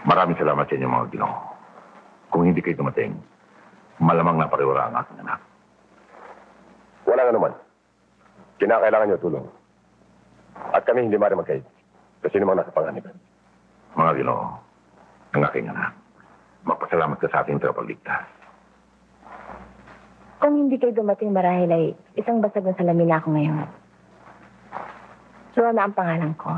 Maraming salamat sa inyo mga ginoo. Kung hindi kayo dumating, malamang na pariwara ang aking anak. Wala nga naman. Kinakailangan niyo tulong. At kami hindi maaari magkaid. Kasi namang nasa panganiban. Mga ginoo, ang aking anak, magpasalamat ka sa ating tagapagligtas. Kung hindi kayo dumating marahil ay isang basag ng salamin na ako ngayon. Rona ang pangalan ko.